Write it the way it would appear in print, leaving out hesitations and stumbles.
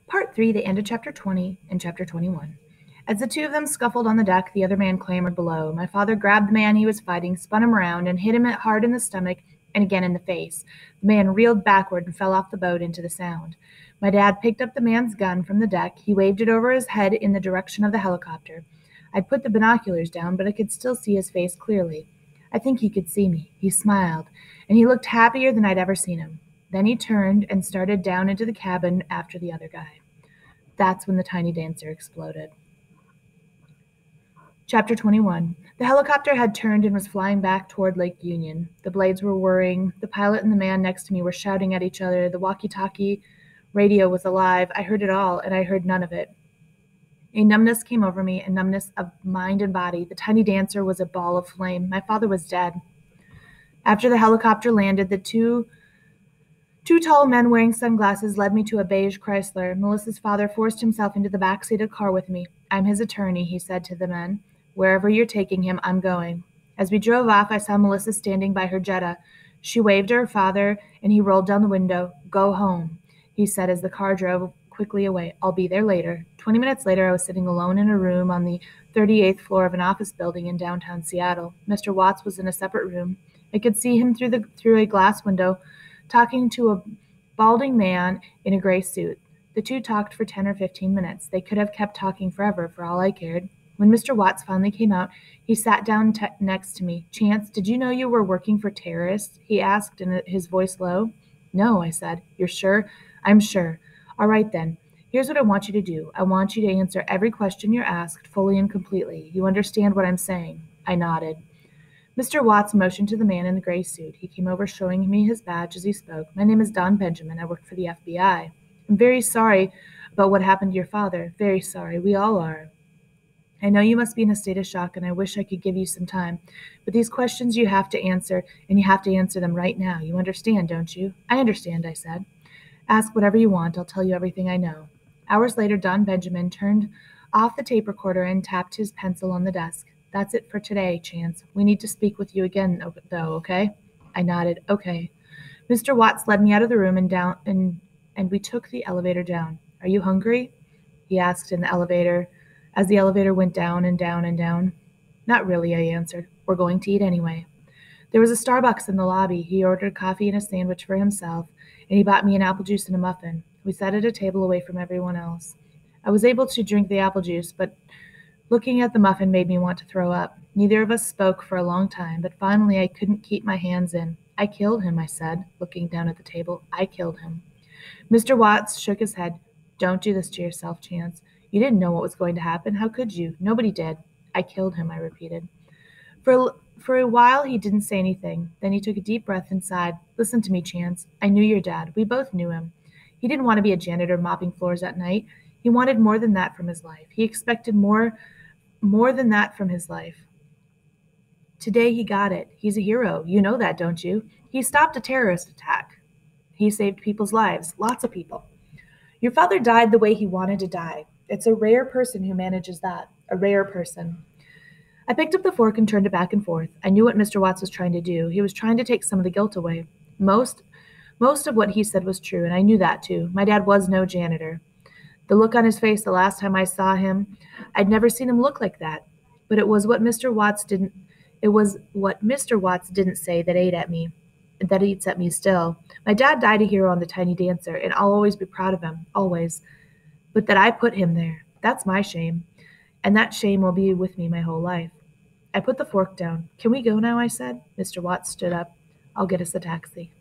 Part 3, the end of Chapter 20 and Chapter 21. As the two of them scuffled on the deck, the other man clambered below. My father grabbed the man he was fighting, spun him around, and hit him hard in the stomach and again in the face. The man reeled backward and fell off the boat into the Sound. My dad picked up the man's gun from the deck. He waved it over his head in the direction of the helicopter. I'd put the binoculars down, but I could still see his face clearly. I think he could see me. He smiled, and he looked happier than I'd ever seen him. Then he turned and started down into the cabin after the other guy. That's when the tiny dancer exploded. Chapter 21. The helicopter had turned and was flying back toward Lake Union. The blades were whirring. The pilot and the man next to me were shouting at each other. The walkie-talkie radio was alive. I heard it all, and I heard none of it. A numbness came over me, a numbness of mind and body. The tiny dancer was a ball of flame. My father was dead. After the helicopter landed, the two tall men wearing sunglasses led me to a beige Chrysler. Melissa's father forced himself into the back seat of the car with me. I'm his attorney, he said to the men. Wherever you're taking him, I'm going. As we drove off, I saw Melissa standing by her Jetta. She waved to her father, and he rolled down the window. Go home, he said as the car drove quickly away. I'll be there later. 20 minutes later, I was sitting alone in a room on the 38th floor of an office building in downtown Seattle. Mr. Watts was in a separate room. I could see him through a glass window, talking to a balding man in a gray suit. The two talked for 10 or 15 minutes. They could have kept talking forever, for all I cared. When Mr. Watts finally came out, he sat down next to me. Chance, did you know you were working for terrorists? He asked, his voice low. No, I said. You're sure? I'm sure. All right, then. Here's what I want you to do. I want you to answer every question you're asked, fully and completely. You understand what I'm saying? I nodded. Mr. Watts motioned to the man in the gray suit. He came over, showing me his badge as he spoke. My name is Don Benjamin. I work for the FBI. I'm very sorry about what happened to your father. Very sorry. We all are. I know you must be in a state of shock, and I wish I could give you some time. But these questions you have to answer, and you have to answer them right now. You understand, don't you? I understand, I said. Ask whatever you want. I'll tell you everything I know. Hours later, Don Benjamin turned off the tape recorder and tapped his pencil on the desk. That's it for today, Chance. We need to speak with you again, though, okay? I nodded. Okay. Mr. Watts led me out of the room and we took the elevator down. Are you hungry? He asked in the elevator, as the elevator went down and down and down. Not really, I answered. We're going to eat anyway. There was a Starbucks in the lobby. He ordered a coffee and a sandwich for himself, and he bought me an apple juice and a muffin. We sat at a table away from everyone else. I was able to drink the apple juice, but looking at the muffin made me want to throw up. Neither of us spoke for a long time, but finally I couldn't keep my hands in. I killed him, I said, looking down at the table. I killed him. Mr. Watts shook his head. Don't do this to yourself, Chance. You didn't know what was going to happen. How could you? Nobody did. I killed him, I repeated. For a while, he didn't say anything. Then he took a deep breath and sighed. Listen to me, Chance. I knew your dad. We both knew him. He didn't want to be a janitor mopping floors at night. He wanted more than that from his life. He expected more than that from his life. Today he got it. He's a hero. You know that, don't you? He stopped a terrorist attack. He saved people's lives. Lots of people. Your father died the way he wanted to die. It's a rare person who manages that. A rare person. I picked up the fork and turned it back and forth. I knew what Mr. Watts was trying to do. He was trying to take some of the guilt away. Most of what he said was true, and I knew that too. My dad was no janitor. The look on his face the last time I saw him, I'd never seen him look like that. But it was what Mr. Watts didn't say that eats at me still. My dad died a hero on the Tiny Dancer, and I'll always be proud of him, always. But that I put him there, that's my shame. And that shame will be with me my whole life. I put the fork down. Can we go now, I said. Mr. Watts stood up. I'll get us a taxi.